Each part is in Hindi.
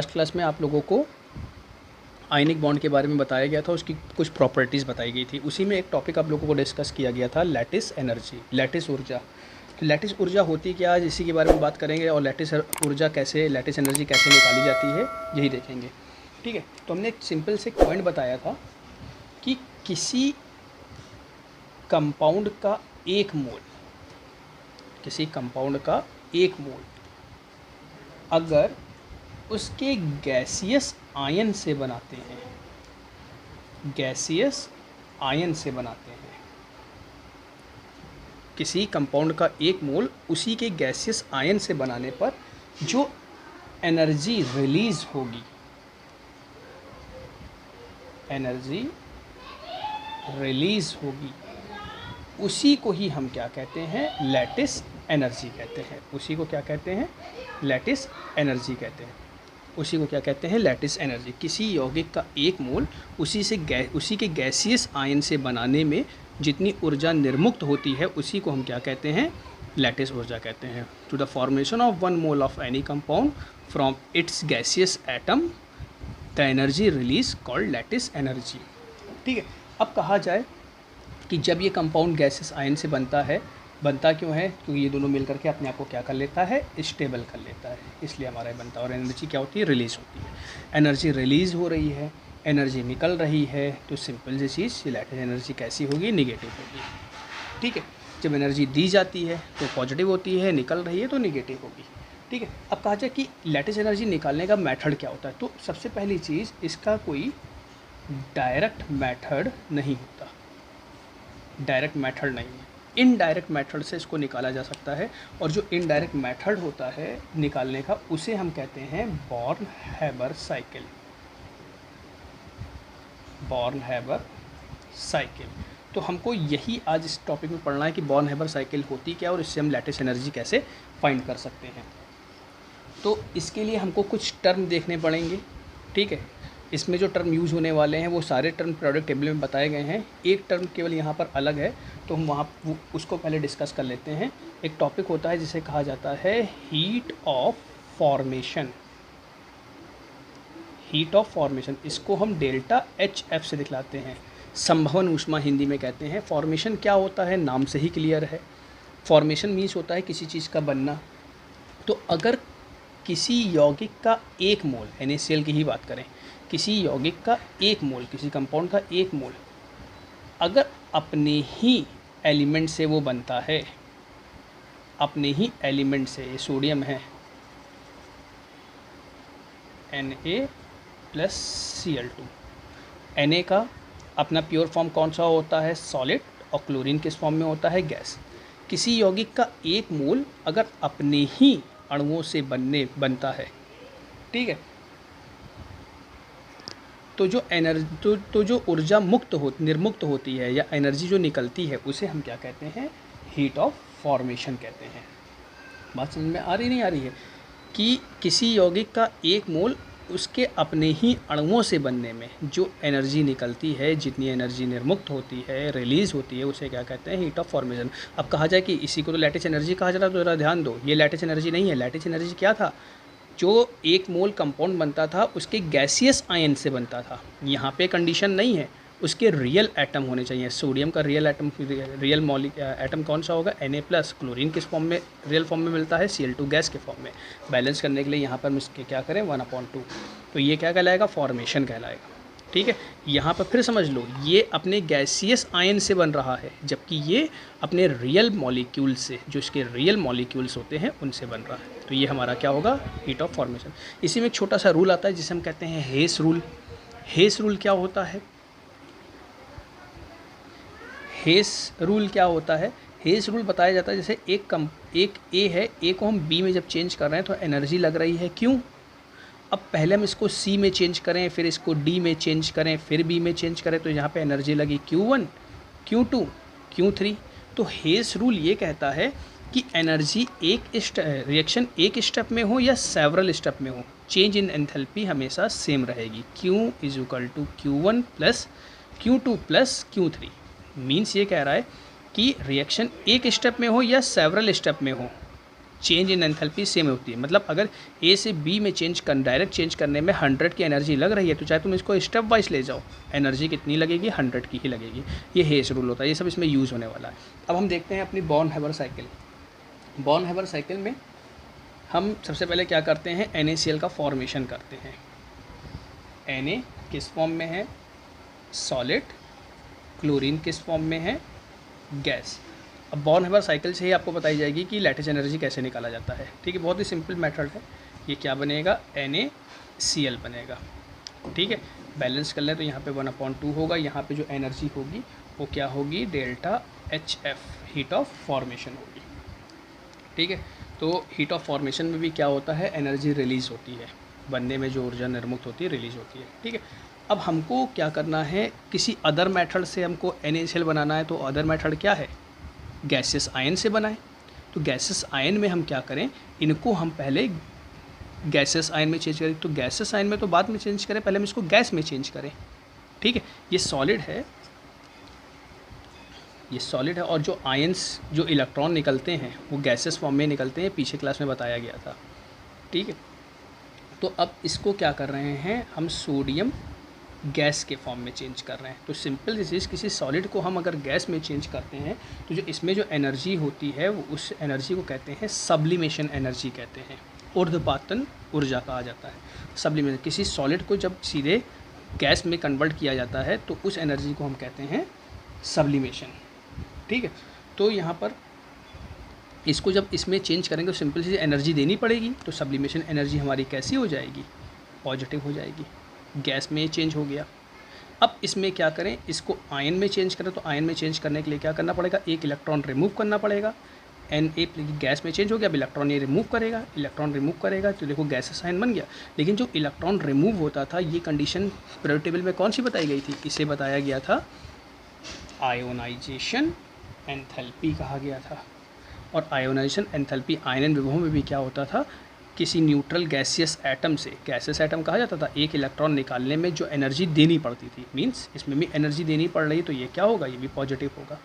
लास्ट क्लास में आप लोगों को आयनिक बॉन्ड के बारे में बताया गया था, उसकी कुछ प्रॉपर्टीज़ बताई गई थी। उसी में एक टॉपिक आप लोगों को डिस्कस किया गया था, लैटिस एनर्जी, लैटिस ऊर्जा। तो लैटिस ऊर्जा होती क्या है, इसी के बारे में बात करेंगे, और लैटिस ऊर्जा कैसे, लैटिस एनर्जी कैसे निकाली जाती है, यही देखेंगे। ठीक है, तो हमने एक सिंपल से पॉइंट बताया था कि किसी कंपाउंड का एक मोल, किसी कंपाउंड का एक मोल अगर उसके गैसियस आयन से बनाते हैं, गैसियस आयन से बनाते हैं, किसी कंपाउंड का एक मोल उसी के गैसियस आयन से बनाने पर जो एनर्जी रिलीज होगी, एनर्जी रिलीज होगी, उसी को ही हम क्या कहते हैं, लैटिस एनर्जी कहते हैं। उसी को क्या कहते हैं, लैटिस एनर्जी कहते हैं। उसी को क्या कहते हैं, लैटिस एनर्जी। किसी यौगिक का एक मोल उसी के गैसियस आयन से बनाने में जितनी ऊर्जा निर्मुक्त होती है, उसी को हम क्या कहते हैं, लैटिस ऊर्जा कहते हैं। To the formation of 1 mole of any compound from its gaseous atom the energy release called lattice energy. ठीक है, अब कहा जाए कि जब ये कंपाउंड गैसियस आयन से बनता है, बनता क्यों है, क्योंकि ये दोनों मिलकर के अपने आप को क्या कर लेता है, स्टेबल कर लेता है, इसलिए हमारा ये बनता है। और एनर्जी क्या होती है, रिलीज़ होती है। एनर्जी रिलीज़ हो रही है, एनर्जी निकल रही है, तो सिंपल सी चीज़, ये लैटिस एनर्जी कैसी होगी, निगेटिव होगी। ठीक है, जब एनर्जी दी जाती है तो पॉजिटिव होती है, निकल रही है तो निगेटिव होगी। ठीक है, अब कहा जाए कि लैटिस एनर्जी निकालने का मेथड क्या होता है, तो सबसे पहली चीज़, इसका कोई डायरेक्ट मेथड नहीं होता, डायरेक्ट मेथड नहीं है, इनडायरेक्ट मेथड से इसको निकाला जा सकता है। और जो इनडायरेक्ट मेथड होता है निकालने का, उसे हम कहते हैं बॉर्न-हैबर साइकिल, बॉर्न-हैबर साइकिल। तो हमको यही आज इस टॉपिक में पढ़ना है कि बॉर्न-हैबर साइकिल होती क्या, और इससे हम लैटिस एनर्जी कैसे फाइंड कर सकते हैं। तो इसके लिए हमको कुछ टर्म देखने पड़ेंगे। ठीक है, इसमें जो टर्म यूज़ होने वाले हैं वो सारे टर्म प्रोडक्ट टेबल में बताए गए हैं, एक टर्म केवल यहाँ पर अलग है, तो हम उसको पहले डिस्कस कर लेते हैं। एक टॉपिक होता है जिसे कहा जाता है heat of formation, heat of formation, इसको हम डेल्टा HF से दिखलाते हैं, संभवन ऊष्मा हिंदी में कहते हैं। फॉर्मेशन क्या होता है, नाम से ही क्लियर है, फॉर्मेशन मीन्स होता है किसी चीज़ का बनना। तो अगर किसी यौगिक का एक मोल, NaCl की ही बात करें, किसी यौगिक का एक मोल, किसी कंपाउंड का एक मोल अगर अपने ही एलिमेंट से वो बनता है, अपने ही एलिमेंट से, ये सोडियम है Na+Cl2, Na का अपना प्योर फॉर्म कौन सा होता है, सॉलिड, और क्लोरीन किस फॉर्म में होता है, गैस। किसी यौगिक का एक मोल अगर अपने ही अणुओं से बनता है, ठीक है, तो जो एनर्जी तो जो ऊर्जा निर्मुक्त होती है, या एनर्जी जो निकलती है, उसे हम क्या कहते हैं, हीट ऑफ फॉर्मेशन कहते हैं। बात समझ में आ रही नहीं आ रही है, कि किसी यौगिक का एक मोल उसके अपने ही अणुओं से बनने में जो एनर्जी निकलती है, जितनी एनर्जी निर्मुक्त होती है, रिलीज़ होती है, उसे क्या कहते हैं, हीट ऑफ फॉर्मेशन। अब कहा जाए कि इसी को तो लैटिस एनर्जी कहा जा रहा है, तो ज़रा ध्यान दो, ये लैटिस एनर्जी नहीं है। लैटिस एनर्जी क्या था, जो एक मोल कंपाउंड बनता था उसके गैसियस आयन से बनता था। यहाँ पे कंडीशन नहीं है, उसके रियल एटम होने चाहिए। सोडियम का रियल एटम कौन सा होगा, Na+। क्लोरीन किस फॉर्म में, रियल फॉर्म में मिलता है, Cl2 गैस के फॉर्म में। बैलेंस करने के लिए यहाँ पर हम इसके क्या करें, 1/2, तो ये क्या कहलाएगा, फॉर्मेशन कहलाएगा। ठीक है, यहाँ पर फिर समझ लो, ये अपने गैसियस आयन से बन रहा है, जबकि ये अपने रियल मॉलिक्यूल से, जो इसके रियल मॉलिक्यूल्स होते हैं, उनसे बन रहा है। तो ये हमारा क्या होगा, हीट ऑफ फॉर्मेशन। इसी में एक छोटा सा रूल आता है जिसे हम कहते हैं हेस रूल। हेस रूल क्या होता है, हेस रूल क्या होता है, हेस रूल बताया जाता है जैसे एक ए है, ए को हम बी में जब चेंज कर रहे हैं तो एनर्जी लग रही है, क्यों। अब पहले हम इसको सी में चेंज करें, फिर इसको डी में चेंज करें, फिर बी में चेंज करें, तो यहाँ पे एनर्जी लगी Q1, Q2, Q3। तो हेस रूल ये कहता है कि एनर्जी रिएक्शन एक स्टेप में हो या सेवरल स्टेप में हो, चेंज इन एंथैल्पी हमेशा सेम रहेगी। Q = Q1 + Q2 + Q3। Means ये कह रहा है कि रिएक्शन एक स्टेप में हो या सेवरल स्टेप में हो, चेंज इन एंथैल्पी सेम होती है। मतलब अगर ए से बी में डायरेक्ट चेंज करने में 100 की एनर्जी लग रही है तो चाहे तुम इसको स्टेप वाइज ले जाओ, एनर्जी कितनी लगेगी, 100 की ही लगेगी। ये हेस रूल होता है, ये सब इसमें यूज़ होने वाला है। अब हम देखते हैं अपनी born Haber cycle. Born Haber cycle में हम सबसे पहले क्या करते हैं, NaCl का फॉर्मेशन करते हैं। Na किस फॉर्म में है, सॉलिड, क्लोरीन किस फॉर्म में है, गैस। अब बॉर्न हैबर साइकिल से ही आपको बताई जाएगी कि लैटिस एनर्जी कैसे निकाला जाता है। ठीक है, बहुत ही सिंपल मेथड है। ये क्या बनेगा, NaCl बनेगा। ठीक है, बैलेंस कर लें तो यहाँ पे 1/2 होगा। यहाँ पे जो एनर्जी होगी वो क्या होगी, delta HF, heat of formation होगी। ठीक है, तो हीट ऑफ फॉर्मेशन में भी क्या होता है, एनर्जी रिलीज़ होती है, बनने में जो ऊर्जा निर्मुक्त होती है रिलीज़ होती है। ठीक है, अब हमको क्या करना है, किसी अदर मेथड से हमको NaCl बनाना है। तो अदर मेथड क्या है, गैसेस आयन से बनाएं। तो गैसेस आयन में हम क्या करें, इनको हम पहले गैसेस आयन में चेंज करें। तो गैसेस आयन में तो बाद में चेंज करें, पहले हम इसको गैस में चेंज करें। ठीक है, ये सॉलिड है, ये सॉलिड है, और जो आयंस, जो इलेक्ट्रॉन निकलते हैं वो गैसेस फॉर्म में निकलते हैं, पीछे क्लास में बताया गया था। ठीक है, तो अब इसको क्या कर रहे हैं, हम सोडियम गैस के फॉर्म में चेंज कर रहे हैं। तो सिंपल सी चीज़, किसी सॉलिड को हम अगर गैस में चेंज करते हैं तो जो इसमें जो एनर्जी होती है वो उस एनर्जी को कहते हैं सब्लिमेशन एनर्जी कहते हैं, ऊर्ध्वपातन ऊर्जा कहा जाता है। सब्लिमेशन, किसी सॉलिड को जब सीधे गैस में कन्वर्ट किया जाता है तो उस एनर्जी को हम कहते हैं सब्लिमेशन। ठीक है, तो यहाँ पर इसको जब इसमें चेंज करेंगे तो सिंपल सी एनर्जी देनी पड़ेगी। तो सब्लिमेशन एनर्जी हमारी कैसी हो जाएगी, पॉजिटिव हो जाएगी। गैस में चेंज हो गया। अब इसमें क्या करें, इसको आयन में चेंज करें। तो आयन में चेंज करने के लिए क्या करना पड़ेगा, एक इलेक्ट्रॉन रिमूव करना पड़ेगा। Na गैस में चेंज हो गया, अब इलेक्ट्रॉन ये रिमूव करेगा, इलेक्ट्रॉन रिमूव करेगा तो देखो गैसेस आयन बन गया। लेकिन जो इलेक्ट्रॉन रिमूव होता था, ये कंडीशन पीरियोडिक टेबल में कौन सी बताई गई थी, इसे बताया गया था आयोनाइजेशन एंथैल्पी कहा गया था। और आयोनाइजेशन एंथैल्पी आयनन विभव में भी क्या होता था, किसी न्यूट्रल गैसियस एटम से, गैसियस एटम कहा जाता था, एक इलेक्ट्रॉन निकालने में जो एनर्जी देनी पड़ती थी, मींस इसमें भी एनर्जी देनी पड़ रही है, तो ये क्या होगा, ये भी पॉजिटिव होगा।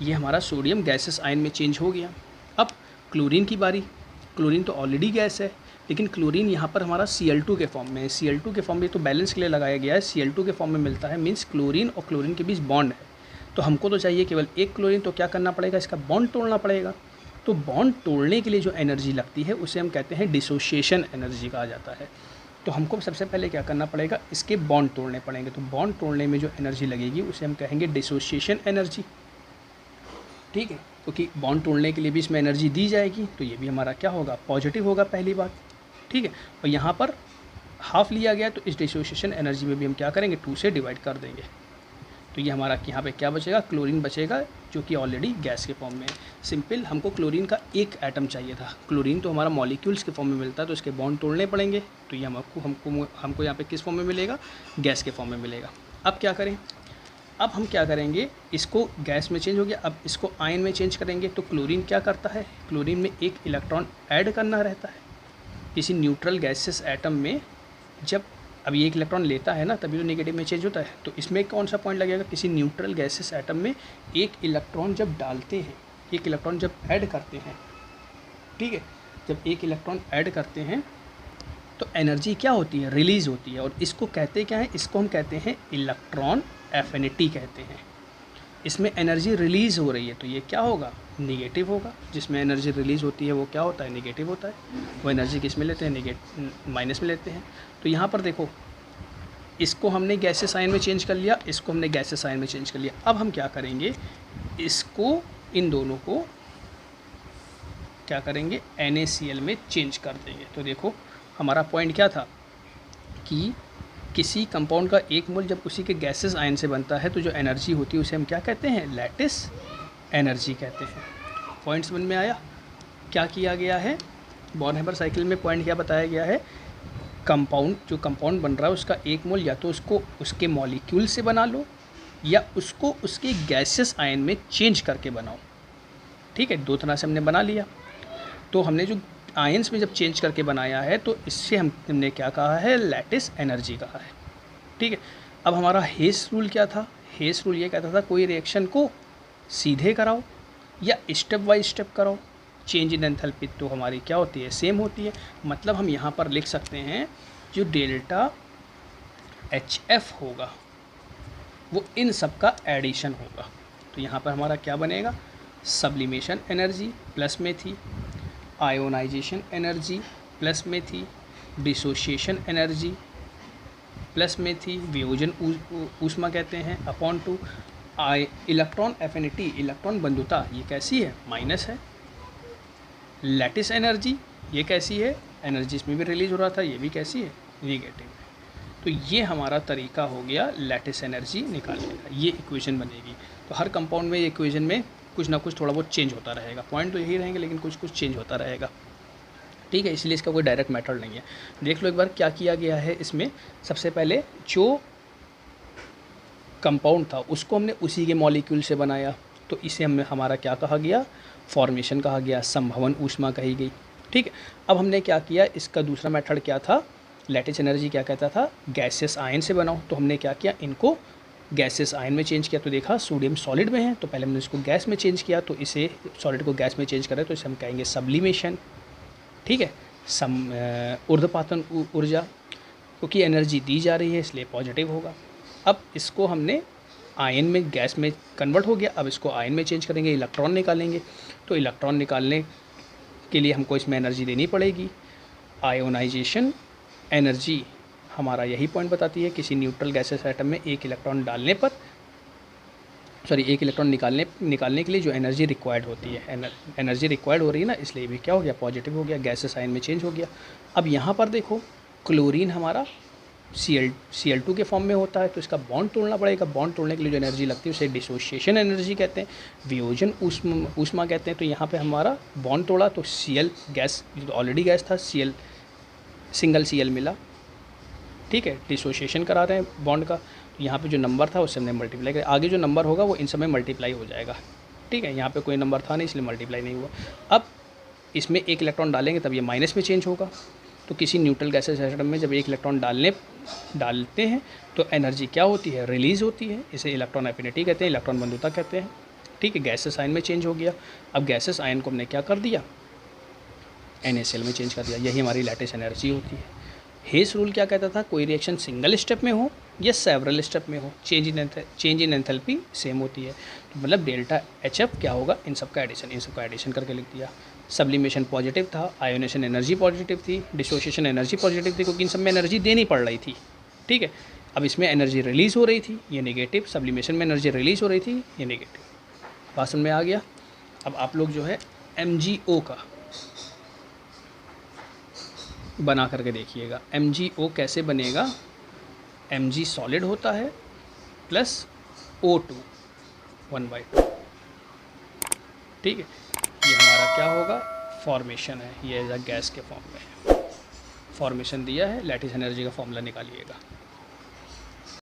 ये हमारा सोडियम गैसियस आयन में चेंज हो गया। अब क्लोरीन की बारी। क्लोरीन तो ऑलरेडी गैस है, लेकिन क्लोरीन यहाँ पर हमारा Cl2 के फॉर्म में है। Cl2 के फॉर्म में तो बैलेंस के लिए लगाया गया है, Cl2 के फॉर्म में मिलता है, मीन्स क्लोरीन और क्लोरीन के बीच बॉन्ड है। तो हमको तो चाहिए केवल एक क्लोरीन, तो क्या करना पड़ेगा, इसका बॉन्ड तोड़ना पड़ेगा। तो बॉन्ड तोड़ने के लिए जो एनर्जी लगती है उसे हम कहते हैं डिसोसिएशन एनर्जी कहा जाता है। तो हमको सबसे पहले क्या करना पड़ेगा, इसके बॉन्ड तोड़ने पड़ेंगे। तो बॉन्ड तोड़ने में जो एनर्जी लगेगी उसे हम कहेंगे डिसोसिएशन एनर्जी। ठीक है, क्योंकि बॉन्ड तोड़ने के लिए भी इसमें एनर्जी दी जाएगी, तो ये भी हमारा क्या होगा, पॉजिटिव होगा, पहली बात। ठीक है, और यहाँ पर हाफ लिया गया तो इस डिसोसिएशन एनर्जी में भी हम क्या करेंगे, 2 से डिवाइड कर देंगे। तो ये हमारा यहाँ पे क्या बचेगा, क्लोरीन बचेगा, जो कि ऑलरेडी गैस के फॉर्म में है। सिंपल, हमको क्लोरीन का एक एटम चाहिए था। क्लोरीन तो हमारा मॉलिक्यूल्स के फॉर्म में मिलता है, तो इसके बॉन्ड तोड़ने पड़ेंगे। तो ये हमको यहाँ पे किस फॉर्म में मिलेगा, गैस के फॉर्म में मिलेगा। अब क्या करें, अब हम क्या करेंगे, इसको गैस में चेंज हो गया, अब इसको आयन में चेंज करेंगे। तो क्लोरीन क्या करता है, क्लोरीन में एक इलेक्ट्रॉन ऐड करना रहता है। किसी न्यूट्रल गैसेस एटम में जब अब ये एक इलेक्ट्रॉन लेता है ना, तभी तो नेगेटिव में चेंज होता है। तो इसमें कौन सा पॉइंट लगेगा, किसी न्यूट्रल गैसेस एटम में एक इलेक्ट्रॉन जब डालते हैं, एक इलेक्ट्रॉन जब ऐड करते हैं, ठीक है, जब एक इलेक्ट्रॉन ऐड करते हैं तो एनर्जी क्या होती है, रिलीज़ होती है। और इसको कहते क्या है, इसको हम कहते हैं इलेक्ट्रॉन एफिनिटी कहते हैं। इसमें एनर्जी रिलीज़ हो रही है, तो ये क्या होगा, निगेटिव होगा। जिसमें एनर्जी रिलीज़ होती है वो क्या होता है, निगेटिव होता है। वो एनर्जी किस में लेते हैं, माइनस में लेते हैं। तो यहाँ पर देखो, इसको हमने गैसेस आयन में चेंज कर लिया, इसको हमने गैसेस आयन में चेंज कर लिया। अब हम क्या करेंगे, इसको, इन दोनों को क्या करेंगे, NaCl में चेंज कर देंगे। तो देखो हमारा पॉइंट क्या था कि किसी कंपाउंड का एक मोल जब उसी के गैसेस आयन से बनता है तो जो एनर्जी होती है उसे हम क्या कहते हैं, लैटिस एनर्जी कहते हैं। पॉइंट समझ में आया, क्या किया गया है, बॉर्न हैबर साइकिल में पॉइंट क्या बताया गया है, कंपाउंड, जो कंपाउंड बन रहा है उसका एक मोल या तो उसको उसके मॉलिक्यूल से बना लो या उसको उसके गैसेस आयन में चेंज करके बनाओ। ठीक है, दो तरह से हमने बना लिया। तो हमने जो आयंस में जब चेंज करके बनाया है तो इससे हमने क्या कहा है, लैटिस एनर्जी कहा है। ठीक है, अब हमारा हेस रूल क्या था, हेस रूल ये कहता था कोई रिएक्शन को सीधे कराओ या स्टेप बाय स्टेप कराओ। चेंज इन एंथैल्पी तो हमारी क्या होती है, सेम होती है। मतलब हम यहाँ पर लिख सकते हैं जो डेल्टा एच एफ होगा वो इन सब का एडिशन होगा। तो यहाँ पर हमारा क्या बनेगा, सब्लिमेशन एनर्जी प्लस में थी, आयोनाइजेशन एनर्जी प्लस में थी, डिसोसिएशन एनर्जी प्लस में थी, वियोजन ऊष्मा कहते हैं upon two, electron affinity electron बंधुता ये कैसी है, माइनस है। लैटिस एनर्जी ये कैसी है, एनर्जी इसमें भी रिलीज हो रहा था, ये भी कैसी है, निगेटिव है। तो ये हमारा तरीका हो गया लैटिस एनर्जी निकालने का, ये इक्वेशन बनेगी। तो हर कंपाउंड में ये इक्वेशन में कुछ ना कुछ थोड़ा बहुत चेंज होता रहेगा, पॉइंट तो यही रहेंगे लेकिन कुछ कुछ चेंज होता रहेगा, ठीक है। इसलिए इसका कोई डायरेक्ट मेथड नहीं है। देख लो एक बार क्या किया गया है इसमें। सबसे पहले जो कंपाउंड था उसको हमने उसी के मॉलिक्यूल से बनाया, तो इसे हमने हमारा क्या कहा गया, फॉर्मेशन कहा गया, संभवन ऊष्मा कही गई, ठीक है। अब हमने क्या किया, इसका दूसरा मेथड क्या था, लैटिस एनर्जी क्या कहता था, गैसेस आयन से बनाओ। तो हमने क्या किया, इनको गैसेस आयन में चेंज किया। तो देखा सोडियम सॉलिड में है तो पहले हमने इसको गैस में चेंज किया, तो इसे सॉलिड को गैस में चेंज करें तो इसे हम कहेंगे सब्लिमेशन, ठीक है। ऊर्ध्वपातन ऊर्जा, क्योंकि एनर्जी दी जा रही है इसलिए पॉजिटिव होगा। अब इसको हमने आयन में, गैस में कन्वर्ट हो गया, अब इसको आयन में चेंज करेंगे, इलेक्ट्रॉन निकालेंगे। तो इलेक्ट्रॉन निकालने के लिए हमको इसमें एनर्जी देनी पड़ेगी। आयोनाइजेशन एनर्जी हमारा यही पॉइंट बताती है, किसी न्यूट्रल गैसेस एटम में एक इलेक्ट्रॉन डालने पर, एक इलेक्ट्रॉन निकालने के लिए जो एनर्जी रिक्वायर्ड होती है, एनर्जी रिक्वायर्ड हो रही है ना, इसलिए भी क्या हो गया, पॉजिटिव हो गया, गैसेस आयन में चेंज हो गया। अब यहाँ पर देखो क्लोरीन हमारा Cl2 के फॉर्म में होता है, तो इसका बॉन्ड तोड़ना पड़ेगा। बॉन्ड तोड़ने के लिए जो एनर्जी लगती है उसे डिसोसिएशन एनर्जी कहते हैं, वियोजन ऊष्मा कहते हैं। तो यहाँ पे हमारा बॉन्ड तोड़ा तो Cl गैस, जो ऑलरेडी गैस था, सिंगल Cl मिला, ठीक है। डिसोसिएशन करा रहे हैं बॉन्ड का, तो यहाँ पे जो नंबर था उससे हमने मल्टीप्लाई किया, आगे जो नंबर होगा वो इन सब में मल्टीप्लाई हो जाएगा, ठीक है। यहाँ पे कोई नंबर था नहीं इसलिए मल्टीप्लाई नहीं हुआ। अब इसमें एक इलेक्ट्रॉन डालेंगे तब ये माइनस में चेंज होगा। तो किसी न्यूट्रल गैसेस एटम में जब एक इलेक्ट्रॉन डालते हैं तो एनर्जी क्या होती है, रिलीज़ होती है। इसे इलेक्ट्रॉन एफिनिटी कहते हैं, इलेक्ट्रॉन बंधुता कहते हैं, ठीक है। गैसेस आयन में चेंज हो गया। अब गैसेस आयन को हमने क्या कर दिया, NaCl में चेंज कर दिया। यही हमारी लैटिस एनर्जी होती है। हेस रूल क्या कहता था, कोई रिएक्शन सिंगल स्टेप में हो या सेवरल स्टेप में हो, चेंज इन एंथैल्पी सेम होती है। तो मतलब डेल्टा HF क्या होगा, इन सब का एडिशन करके लिख दिया। सब्लिमेशन पॉजिटिव था, आयोनेशन एनर्जी पॉजिटिव थी, डिसोसिएशन एनर्जी पॉजिटिव थी, क्योंकि इन सब में एनर्जी देनी पड़ रही थी, ठीक है। अब इसमें एनर्जी रिलीज़ हो रही थी, ये नेगेटिव, सब्लिमेशन में एनर्जी रिलीज़ हो रही थी, ये नेगेटिव। बात समझ में आ गया। अब आप लोग जो है MgO का बना करके देखिएगा। MgO कैसे बनेगा, Mg सॉलिड होता है प्लस O2 1/2, ठीक है। ये हमारा क्या होगा, फॉर्मेशन है, ये एज अ गैस के फॉर्म में फॉर्मेशन दिया है। लैटिस एनर्जी का फॉर्मूला निकालिएगा।